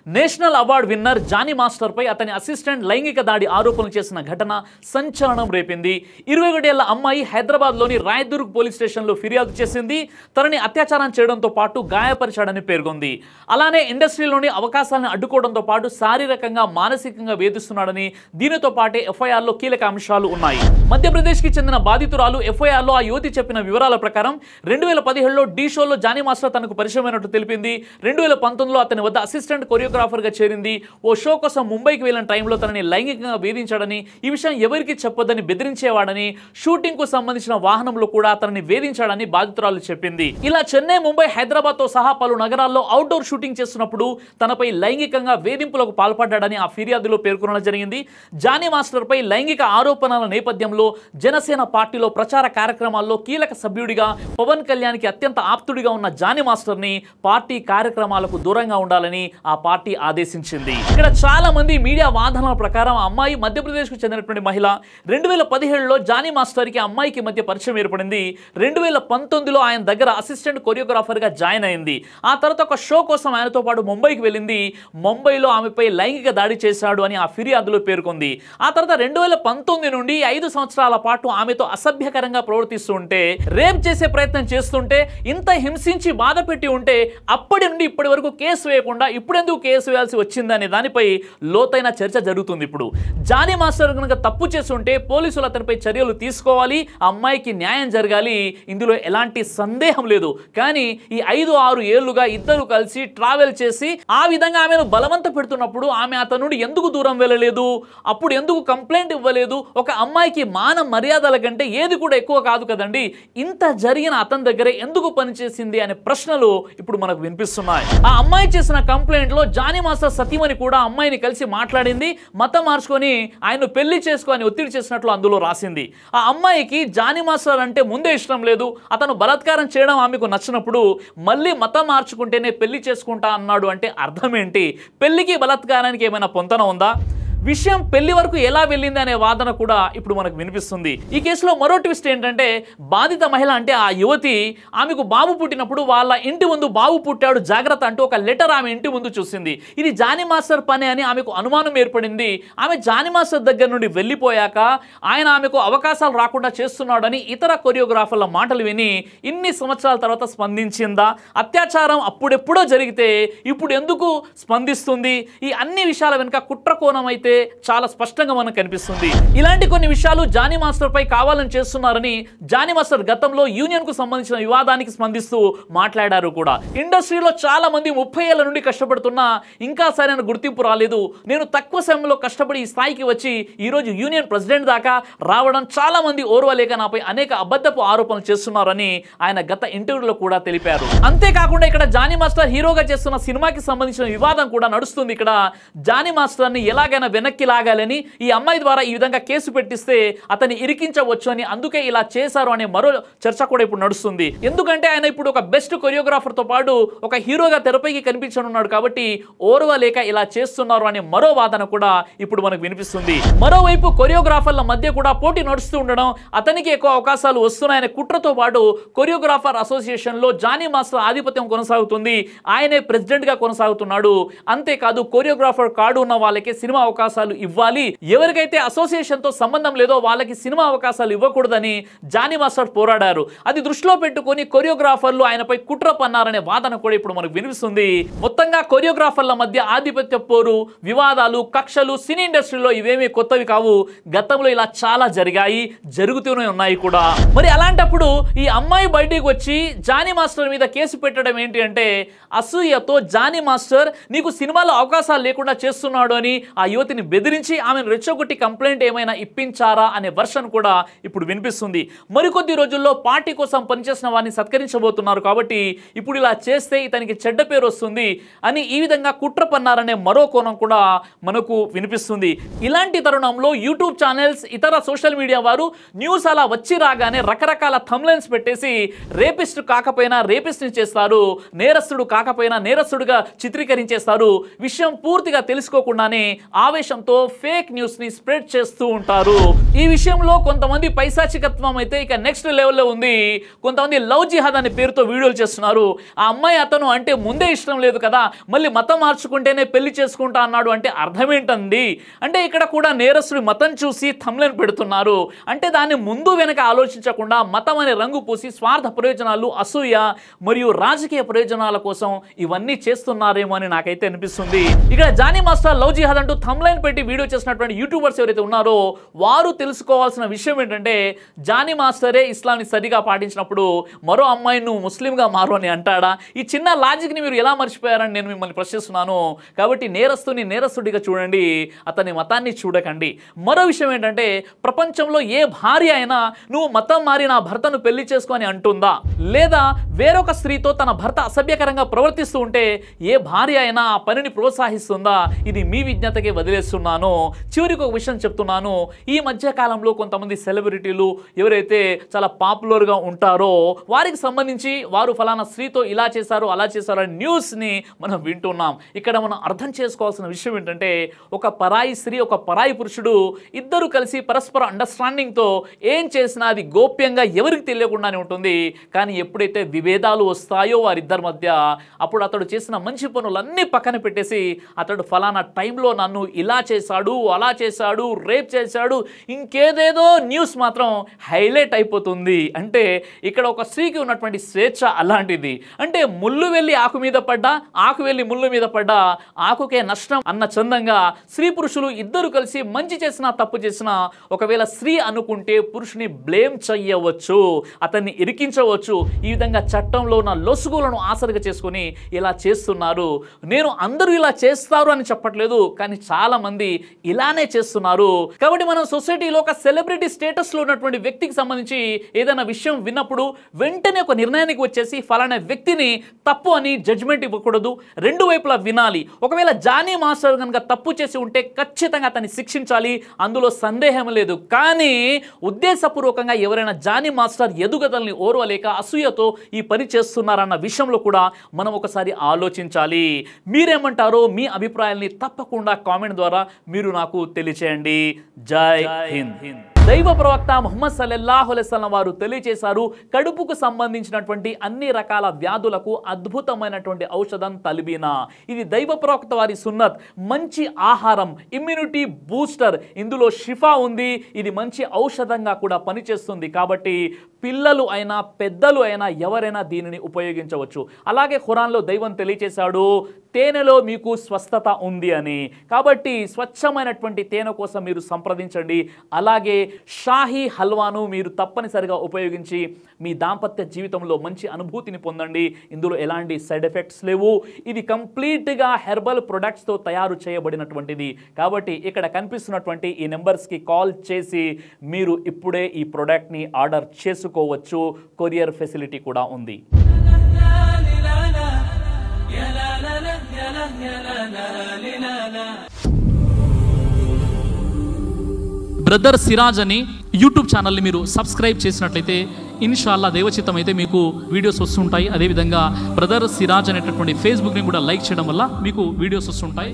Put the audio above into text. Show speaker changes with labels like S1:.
S1: National award winner Jani master పై అతని assistant లైంగిక దాడి ఆరోపణలు చేసిన ఘటన సంచలనం రేపింది. 21 ఏళ్ల అమ్మాయి హైదరాబాద్లోని రాయదుర్గ్ పోలీస్ స్టేషన్లో ఫిర్యాదు చేసింది. తనని అత్యాచారం చేయడంతో పాటు గాయపరిచాడని పేర్కొంది. అలానే ఇండస్ట్రీలోని అవకాశాలను అడ్డుకోవడంతో పాటు శారీరకంగా మానసికంగా వేధిస్తున్నాడని, దీనితో పాటే ఎఫ్ఐఆర్లో కీలక అంశాలు ఉన్నాయి. మధ్యప్రదేశ్కి చెందిన బాధితురాలు ఎఫ్ఐఆర్లో ఆ యువతి చెప్పిన వివరాల ప్రకారం 2017లో ఢీ షోలో జానీ మాస్టర్ తనకు పరిచయమైనట్టు తెలిపింది. 2019లో అతని వద్ద అసిస్టెంట్ కొరియోగ్రాఫర్గా చేరింది. ఓ షో కోసం ముంబైకి వెళ్లిన టైంలో తనని లైంగికంగా వేధించాడని, ఈ విషయం ఎవరికి చెప్పొద్దని బెదిరించేవాడని, షూటింగ్ కు సంబంధించిన వాహనంలో కూడా తనని వేధించాడని బాధితురాలు చెప్పింది. ఇలా చెన్నై, ముంబై, హైదరాబాద్ తో సహా పలు నగరాల్లో అవుట్డోర్ షూటింగ్ చేస్తున్నప్పుడు తనపై లైంగికంగా వేధింపులకు పాల్పడ్డాడని ఆ ఫిర్యాదులో పేర్కొనడం జరిగింది. జానీ మాస్టర్ పై లైంగిక ఆరోపణల నేపథ్యంలో జనసేన పార్టీలో ప్రచార కార్యక్రమాల్లో కీలక సభ్యుడిగా, పవన్ కళ్యాణ్కి అత్యంత ఆప్తుడిగా ఉన్న జానీ మాస్టర్ ని పార్టీ కార్యక్రమాలకు దూరంగా ఉండాలని ఆ పార్టీ ఆదేశించింది. ఇక్కడ చాలా మంది మీడియా వాదనల ప్రకారం ఆ అమ్మాయి మధ్యప్రదేశ్కు చెందినటువంటి మహిళ. 2017లో జానీ మాస్టర్ కి అమ్మాయికి మధ్య పరిచయం ఏర్పడింది. 2019లో ఆయన దగ్గర అసిస్టెంట్ కొరియోగ్రాఫర్ గా జాయిన్ అయింది. ఆ తర్వాత ఒక షో కోసం ఆయనతో పాటు ముంబైకి వెళ్ళింది. ముంబైలో ఆమెపై లైంగిక దాడి చేశాడు అని ఆ ఫిర్యాదులో పేర్కొంది. ఆ తర్వాత 2019 నుండి 5 సంవత్సరాల పాటు ఆమెతో అసభ్యకరంగా ప్రవర్తిస్తూ ఉంటే, రేప్ చేసే ప్రయత్నం చేస్తుంటే, ఇంత హింసించి బాధ పెట్టి ఉంటే అప్పటి నుండి ఇప్పటి వరకు కేసు వేయకుండా ఇప్పుడెందుకు కేసు వేయాల్సి వచ్చిందనే దానిపై లోతైన చర్చ జరుగుతుంది. ఇప్పుడు జానీ మాస్టర్ కనుక తప్పు చేస్తుంటే పోలీసులు అతనిపై చర్యలు తీసుకోవాలి, ఆ అమ్మాయికి న్యాయం జరగాలి, ఇందులో ఎలాంటి సందేహం లేదు. కానీ ఈ 5-6 ఏళ్లుగా ఇద్దరు కలిసి ట్రావెల్ చేసి ఆ విధంగా ఆమెను బలవంత పెడుతున్నప్పుడు ఆమె అతని నుండి ఎందుకు దూరం వెళ్ళలేదు, అప్పుడు ఎందుకు కంప్లైంట్ ఇవ్వలేదు? ఒక అమ్మాయికి మాన మర్యాదల కంటే ఏది కూడా ఎక్కువ కాదు కదండి. ఇంత జరిగిన అతని దగ్గరే ఎందుకు పనిచేసింది అనే ప్రశ్నలు ఇప్పుడు మనకు వినిపిస్తున్నాయి. ఆ అమ్మాయి చేసిన కంప్లైంట్ లో జానీ మాస్టర్ సతీమణి కూడా అమ్మాయిని కలిసి మాట్లాడింది, మతం మార్చుకొని ఆయన పెళ్లి చేసుకొని ఒత్తిడి చేసినట్లు అందులో రాసింది. ఆ అమ్మాయికి జానీ మాస్టర్ అంటే ముందే ఇష్టం లేదు. అతను బలాత్కారం చేయడం ఆమెకు నచ్చినప్పుడు మళ్ళీ మతం మార్చుకుంటేనే పెళ్లి చేసుకుంటా అన్నాడు అంటే అర్థం ఏంటి? పెళ్లికి బలాత్కారానికి ఏమైనా పొంతన ఉందా? విషయం పెళ్లి వరకు ఎలా వెళ్ళింది అనే వాదన కూడా ఇప్పుడు మనకు వినిపిస్తుంది. ఈ కేసులో మరో ట్విస్ట్ ఏంటంటే, బాధిత మహిళ అంటే ఆ యువతి ఆమెకు బాబు పుట్టినప్పుడు వాళ్ళ ఇంటి ముందు బాబు పుట్టాడు జాగ్రత్త అంటూ ఒక లెటర్ ఆమె ఇంటి ముందు చూసింది. ఇది జానీ మాస్టర్ పని అని ఆమెకు అనుమానం ఏర్పడింది. ఆమె జానీ మాస్టర్ దగ్గర నుండి వెళ్ళిపోయాక ఆయన ఆమెకు అవకాశాలు రాకుండా చేస్తున్నాడని ఇతర కొరియోగ్రాఫర్ల మాటలు విని ఇన్ని సంవత్సరాల తర్వాత స్పందించిందా? అత్యాచారం అప్పుడెప్పుడో జరిగితే ఇప్పుడు ఎందుకు స్పందిస్తుంది? ఈ అన్ని విషయాల వెనుక కుట్ర కోణం అయితే చాలా స్పష్టంగా మనకు కనిపిస్తుంది. ఇలాంటి కొన్ని విషయాలు జానీ మాస్టర్ పై కావాలని చేస్తున్నారని జానీ మాస్టర్ గతంలో యూనియన్ కు సంబంధించిన వివాదానికి స్పందిస్తూ మాట్లాడారు కూడా. ఇండస్ట్రీలో చాలా మంది 30 ఏళ్ల నుండి కష్టపడుతున్నా ఇంకా సరైన గుర్తింపు రాలేదు. నేను తక్కువ సమయంలో కష్టపడి ఈ స్థాయికి వచ్చి ఈరోజు యూనియన్ ప్రెసిడెంట్ దాకా రావడం చాలా మంది ఓర్వలేక నాపై అనేక అబద్ధపు ఆరోపణలు చేస్తున్నారని ఆయన గత ఇంటర్వ్యూలో కూడా తెలిపారు. అంతేకాకుండా ఇక్కడ జానీ మాస్టర్ హీరోగా చేస్తున్న సినిమాకి సంబంధించిన వివాదం కూడా నడుస్తుంది. ఇక్కడ జానీ మాస్టర్ ని ఎలాగైనా వెనక్కి లాగాలని ఈ అమ్మాయి ద్వారా ఈ విధంగా కేసు పెట్టిస్తే అతన్ని ఇరికించవచ్చు అని, అందుకే ఇలా చేశారు అనే మరో చర్చ కూడా ఇప్పుడు నడుస్తుంది. ఎందుకంటే ఆయన ఇప్పుడు ఒక బెస్ట్ కొరియోగ్రాఫర్ తో పాటు ఒక హీరోగా తెరపైకి కనిపించనున్నాడు కాబట్టి ఓర్వలేక ఇలా చేస్తున్నారు అనే మరో వాదన కూడా ఇప్పుడు మనకు వినిపిస్తుంది. మరోవైపు కొరియోగ్రాఫర్ల మధ్య కూడా పోటీ నడుస్తూ ఉండడం, అతనికి ఎక్కువ అవకాశాలు వస్తున్నాయనే కుట్రతో పాటు కొరియోగ్రాఫర్ అసోసియేషన్ లో జానీ మాస్టర్ ఆధిపత్యం కొనసాగుతుంది. ఆయనే ప్రెసిడెంట్ గా కొనసాగుతున్నాడు. అంతేకాదు కొరియోగ్రాఫర్ కార్డు ఉన్న వాళ్ళకి సినిమా అవకాశాలు ఇవ్వాలి, ఎవరికైతే అసోసియేషన్ తో సంబంధం లేదో వాళ్ళకి సినిమా అవకాశాలు ఇవ్వకూడదని జానీ మాస్టర్ పోరాడారు. అది దృష్టిలో పెట్టుకొని కొరియోగ్రాఫర్లు ఆయనపై కుట్ర పన్నారనే వాదన కూడా ఇప్పుడు మనకు వినిపిస్తుంది. మొత్తంగా కొరియోగ్రాఫర్ల మధ్య ఆధిపత్య పోరు, వివాదాలు, కక్షలు సినీ ఇండస్ట్రీలో ఇవేమీ కొత్తవి కావు. గతంలో ఇలా చాలా జరిగాయి, జరుగుతూనే ఉన్నాయి కూడా. మరి అలాంటప్పుడు ఈ అమ్మాయి బయటికి వచ్చి జానీ మాస్టర్ మీద కేసు పెట్టడం ఏంటి అంటే, అసూయతో జానీ మాస్టర్ నీకు సినిమాలో అవకాశాలు లేకుండా చేస్తున్నాడు అని ఆ యువతిని బెదిరించి ఆమెను రెచ్చగొట్టి కంప్లైంట్ ఏమైనా ఇప్పించారా అనే వర్షన్ కూడా ఇప్పుడు వినిపిస్తుంది. మరికొద్ది రోజుల్లో పార్టీ కోసం పనిచేసిన వారిని సత్కరించబోతున్నారు కాబట్టి ఇప్పుడు ఇలా చేస్తే ఇతనికి చెడ్డ పేరు వస్తుంది అని ఈ విధంగా కుట్ర పన్నారనే మరో కోణం కూడా మనకు వినిపిస్తుంది. ఇలాంటి తరుణంలో యూట్యూబ్ ఛానల్స్, ఇతర సోషల్ మీడియా వారు న్యూస్ అలా వచ్చి రాగానే రకరకాల థంబ్నెయిల్స్ పెట్టేసి రేపిస్ట్ కాకపోయినా రేపిస్ట్ ని చేస్తారు, నేరస్తుడు కాకపోయినా నేరస్తుడుగా చిత్రీకరించేస్తారు. విషయం పూర్తిగా తెలుసుకోకుండానే ఆవేశ ఉద్దేశంతో ఫేక్ న్యూస్ ని స్ప్రెడ్ చేస్తూ ఉంటారు. ఈ విషయంలో కొంతమంది పైశాచికత్వం అయితే ఇక నెక్స్ట్ లెవెల్లో ఉంది. కొంతమంది లవ్ జిహాద్ అనే పేరుతో వీడియోలు చేస్తున్నారు. ఆ అమ్మాయి అతను అంటే ముందే ఇష్టం లేదు కదా, మళ్ళీ మతం మార్చుకుంటేనే పెళ్లి చేసుకుంటా అన్నాడు అంటే అర్థం ఏంటండి? అంటే ఇక్కడ కూడా నేరస్తుడి మతం చూసి థంబ్నెయిల్ పెడుతున్నారు. అంటే దాన్ని ముందు వెనక ఆలోచించకుండా మతం అనే రంగు పూసి స్వార్థ ప్రయోజనాలు, అసూయ మరియు రాజకీయ ప్రయోజనాల కోసం ఇవన్నీ చేస్తున్నారేమో అని నాకైతే అనిపిస్తుంది. ఇక్కడ జానీ మాస్టర్ లవ్ జిహాద్ అంటూ థంబ్నెయిల్ పెట్టి వీడియో చేసినటువంటి యూట్యూబర్స్ ఎవరైతే ఉన్నారో వారు తెలుసుకోవాల్సిన విషయం ఏంటంటే, జానీ మాస్టరే ఇస్లాంని సరిగా పాటించినప్పుడు మరో అమ్మాయి నువ్వు ముస్లింగా మారు అని అంటాడా? ఈ చిన్న లాజిక్ని మీరు ఎలా మర్చిపోయారని నేను మిమ్మల్ని ప్రశ్నిస్తున్నాను. కాబట్టి నేరస్తుని నేరస్తుడిగా చూడండి, అతని మతాన్ని చూడకండి. మరో విషయం ఏంటంటే, ప్రపంచంలో ఏ భార్య అయినా నువ్వు మతం మారి నా భర్తను పెళ్లి చేసుకొని అంటుందా? లేదా వేరొక స్త్రీతో తన భర్త అసభ్యకరంగా ప్రవర్తిస్తూ ఉంటే ఏ భార్య అయినా ఆ పనిని ప్రోత్సహిస్తుందా? ఇది మీ విజ్ఞతకే వదిలేస్తున్నాను. చివరికి ఒక విషయం చెప్తున్నాను. ఈ మధ్య కాలంలో కొంతమంది సెలబ్రిటీలు ఎవరైతే చాలా పాపులర్గా ఉంటారో వారికి సంబంధించి వారు ఫలానా స్త్రీతో ఇలా చేశారు అలా చేశారు అనే న్యూస్ని మనం వింటున్నాం. ఇక్కడ మనం అర్థం చేసుకోవాల్సిన విషయం ఏంటంటే, ఒక పరాయి స్త్రీ ఒక పరాయి పురుషుడు ఇద్దరు కలిసి పరస్పర అండర్స్టాండింగ్తో ఏం చేసినా అది గోప్యంగా ఎవరికి తెలియకుండానే ఉంటుంది. కానీ ఎప్పుడైతే విభేదాలు వస్తాయో వారిద్దరి మధ్య, అప్పుడు అతడు చేసిన మంచి పనులన్నీ పక్కన పెట్టేసి అతడు ఫలానా టైంలో నన్ను ఇలా చేశాడు అలా చేశాడు రేప్ చేశాడు ఇంకేదేదో న్యూస్ మాత్రం హైలైట్ అయిపోతుంది. అంటే ఇక్కడ ఒక స్త్రీకి ఉన్నటువంటి స్వేచ్ఛ అలాంటిది. అంటే ముళ్ళు వెళ్ళి ఆకు మీద పడ్డా, ఆకు వెళ్ళి ముళ్ళు మీద పడ్డా ఆకుకే నష్టం అన్న చందంగా స్త్రీ పురుషులు ఇద్దరు కలిసి మంచి చేసినా తప్పు చేసినా ఒకవేళ స్త్రీ అనుకుంటే పురుషుని బ్లేమ్ చెయ్యవచ్చు, అతన్ని ఇరికించవచ్చు. ఈ విధంగా చట్టంలో ఉన్న లొసుగులను ఆసరిగా చేసుకుని ఇలా చేస్తున్నారు. నేను అందరూ ఇలా చేస్తారు అని చెప్పట్లేదు, కానీ చాలా మంది ఇలానే చేస్తున్నారు. కాబట్టి మనం సొసైటీలో ఒక సెలబ్రిటీ స్టేటస్ లో ఉన్నటువంటి వ్యక్తికి సంబంధించి ఏదైనా విషయం విన్నప్పుడు వెంటనే ఒక నిర్ణయానికి వచ్చేసి ఫలానా వ్యక్తిని తప్పు అని జడ్జ్మెంట్ ఇవ్వకూడదు. రెండు వైపులా వినాలి. ఒకవేళ జానీ మాస్టర్ కనుక తప్పు చేసి ఉంటే ఖచ్చితంగా అతన్ని శిక్షించాలి, అందులో సందేహం లేదు. కానీ ఉద్దేశపూర్వకంగా ఎవరైనా జానీ మాస్టర్ ఎదుగుదలని ఓర్వలేక అసూయతో ఈ పని చేస్తున్నారన్న విషయంలో కూడా మనం ఒకసారి ఆలోచించాలి. మీరేమంటారో మీ అభిప్రాయాల్ని తప్పకుండా కామెంట్ ద్వారా మీరు నాకు తెలియచేయండి. జై హింద్. దైవ ప్రవక్త ముహమ్మద్ సల్లల్లాహు అలైహి వసల్లం వారు తెలియజేశారు, కడుపుకు సంబంధించినటువంటి అన్ని రకాల వ్యాధులకు అద్భుతమైనటువంటి ఔషధం తల్బీనా. ఇది దైవ ప్రవక్త వారి సున్నత్, మంచి ఆహారం, ఇమ్యూనిటీ బూస్టర్, ఇందులో షిఫా ఉంది. ఇది మంచి ఔషధంగా కూడా పనిచేస్తుంది. కాబట్టి పిల్లలు అయినా పెద్దలు అయినా ఎవరైనా దీనిని ఉపయోగించవచ్చు. అలాగే ఖురాన్లో దైవం తెలియజేశాడు, తేనెలో మీకు స్వస్థత ఉంది అని. కాబట్టి స్వచ్ఛమైనటువంటి తేనె కోసం మీరు సంప్రదించండి. అలాగే షాహీ హల్వాను మీరు తప్పనిసరిగా ఉపయోగించి మీ దాంపత్య జీవితంలో మంచి అనుభూతిని పొందండి. ఇందులో ఎలాంటి సైడ్ ఎఫెక్ట్స్ లేవు. ఇది కంప్లీట్గా హెర్బల్ ప్రొడక్ట్స్తో తయారు చేయబడినటువంటిది. కాబట్టి ఇక్కడ కనిపిస్తున్నటువంటి ఈ నెంబర్స్కి కాల్ చేసి మీరు ఇప్పుడే ఈ ప్రోడక్ట్ని ఆర్డర్ చేసుకోవచ్చు. కొరియర్ ఫెసిలిటీ కూడా ఉంది. బ్రదర్ సిరాజ్ అని యూట్యూబ్ ఛానల్ని మీరు సబ్స్క్రైబ్ చేసినట్లయితే ఇన్షాల్లా దేవచిత్తం అయితే మీకు వీడియోస్ వస్తుంటాయి. అదేవిధంగా బ్రదర్ సిరాజ్ అనేటటువంటి ఫేస్బుక్ని కూడా లైక్ చేయడం వల్ల మీకు వీడియోస్ వస్తుంటాయి.